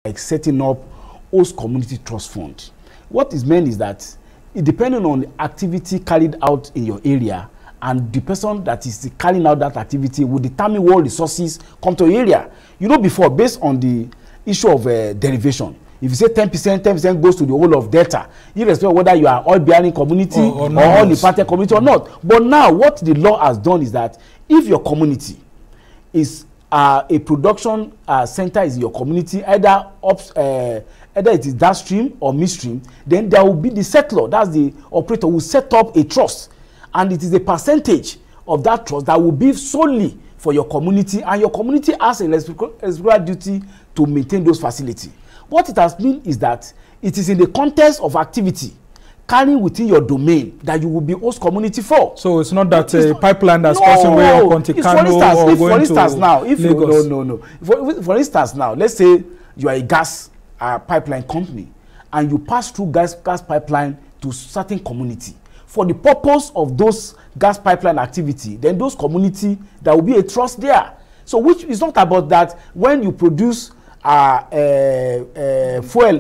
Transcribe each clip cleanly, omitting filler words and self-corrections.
like setting up host community trust fund. What is meant is that depending on the activity carried out in your area, and the person that is carrying out that activity will determine what resources come to your area. You know, before, based on the issue of derivation, if you say 10%, 10% goes to the whole of Delta, irrespective of whether you are oil-bearing community or oil-impacted community or not. But now, what the law has done is that if your community is a production center is in your community, either it is downstream or midstream, then there will be the settler, that's the operator, will set up a trust, and it is a percentage of that trust that will be solely for your community, and your community has a reciprocal duty to maintain those facilities. What it has been is that it is in the context of activity carrying within your domain that you will be host community for. So it's not that a pipeline that's crossing way up on Tikano or going to Lagos. No. For instance, now, let's say you are a gas pipeline company and you pass through gas pipeline to certain community. For the purpose of those gas pipeline activity, then those community, there will be a trust there. So which is not about that when you produce fuel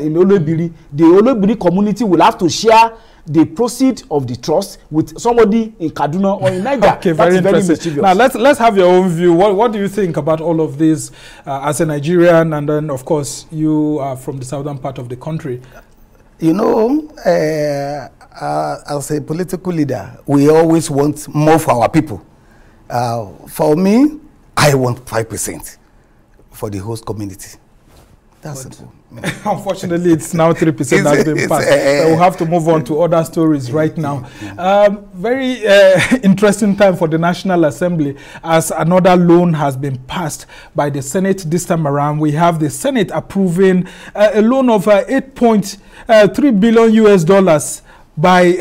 in Olobiri, the Olobiri community will have to share the proceeds of the trust with somebody in Kaduna or in Niger. Okay, very interesting. Now let's have your own view. What do you think about all of this as a Nigerian, and then of course you are from the southern part of the country? You know, as a political leader, we always want more for our people. For me, I want 5% for the host community. That's simple. Unfortunately, it's now 3% that's been passed. We'll have to move on to other stories right now. Very interesting time for the National Assembly as another loan has been passed by the Senate this time around. We have the Senate approving a loan of $8.3 billion US by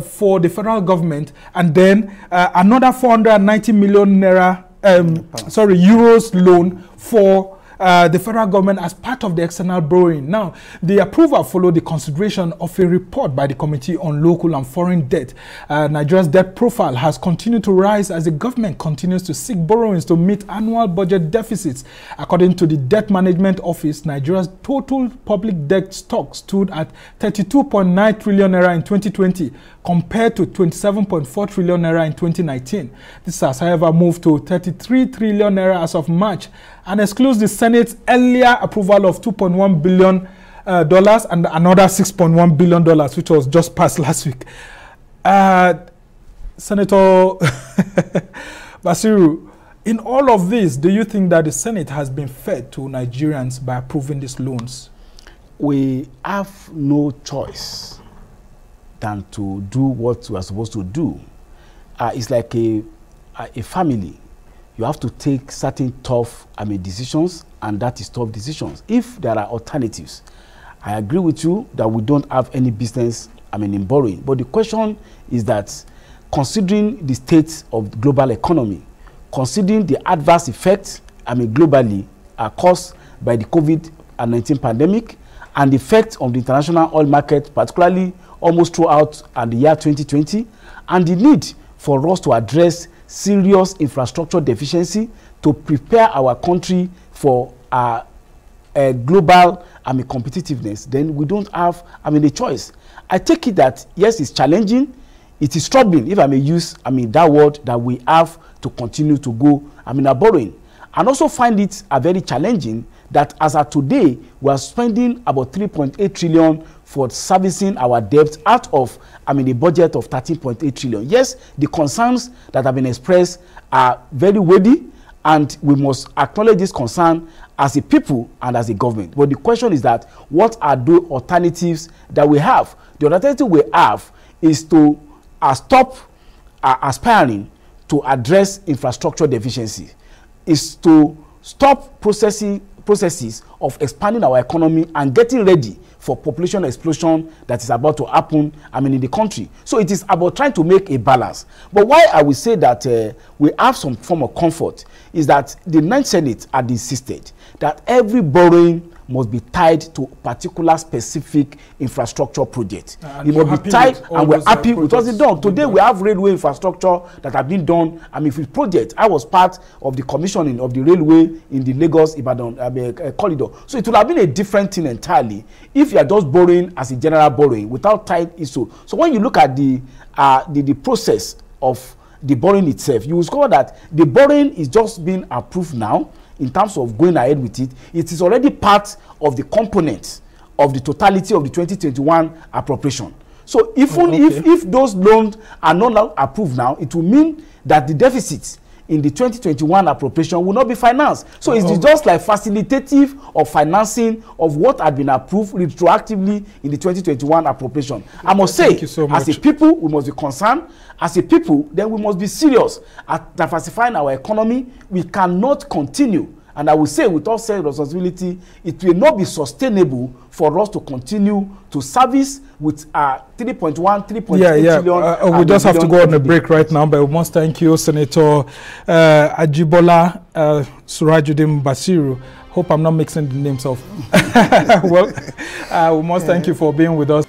for the federal government, and then another 490 million naira euros loan for the federal government as part of the external borrowing. Now, the approval followed the consideration of a report by the Committee on Local and Foreign Debt. Nigeria's debt profile has continued to rise as the government continues to seek borrowings to meet annual budget deficits. According to the Debt Management Office, Nigeria's total public debt stock stood at 32.9 trillion naira in 2020 compared to 27.4 trillion naira in 2019. This has, however, moved to 33 trillion naira as of March, and excludes the Senate's earlier approval of $2.1 billion and another $6.1 billion, which was just passed last week. Senator Basiru, in all of this, do you think that the Senate has been fair to Nigerians by approving these loans? We have no choice than to do what we are supposed to do. It's like a family. You have to take certain tough decisions, and that is tough decisions. If there are alternatives, I agree with you that we don't have any business in borrowing. But the question is that considering the state of the global economy, considering the adverse effects globally caused by the COVID-19 pandemic and the effect of the international oil market, particularly almost throughout the year 2020, and the need for us to address serious infrastructure deficiency to prepare our country for a global competitiveness, then we don't have a choice. I take it that yes, it's challenging, it is troubling, if I may use that word, that we have to continue to go borrowing, and also find it very challenging that as of today we are spending about 3.8 trillion for servicing our debt out of a budget of 13.8 trillion. Yes, the concerns that have been expressed are very weighty, and we must acknowledge this concern as a people and as a government. But the question is that what are the alternatives that we have? The alternative we have is to stop aspiring to address infrastructure deficiency, is to stop processes of expanding our economy and getting ready for population explosion that is about to happen in the country. So it is about trying to make a balance. But why I will say that we have some form of comfort is that the Ninth Senate had insisted that every borrowing must be tied to particular specific infrastructure project. And it must be tied, and we're happy with what's done. Today we have railway infrastructure that have been done. I mean, with project, I was part of the commissioning of the railway in the Lagos-Ibadan corridor. So it would have been a different thing entirely if you are just borrowing as a general borrowing without tied issue. So when you look at the process of the borrowing itself, you will discover that the borrowing is just being approved now. In terms of going ahead with it, it is already part of the components of the totality of the 2021 appropriation. So even if those loans are not approved now, it will mean that the deficit in the 2021 appropriation will not be financed. So it's just like facilitative of financing of what had been approved retroactively in the 2021 appropriation. I must say, as a people, we must be concerned. As a people, then we must be serious at diversifying our economy. We cannot continue, and I will say with all self-responsibility, it will not be sustainable for us to continue to service with 3.1, 3.8 trillion. We just have to go on a break right now, but we must thank you, Senator Ajibola Surajuddin Basiru. Hope I'm not mixing the names up. Well, we must thank you for being with us.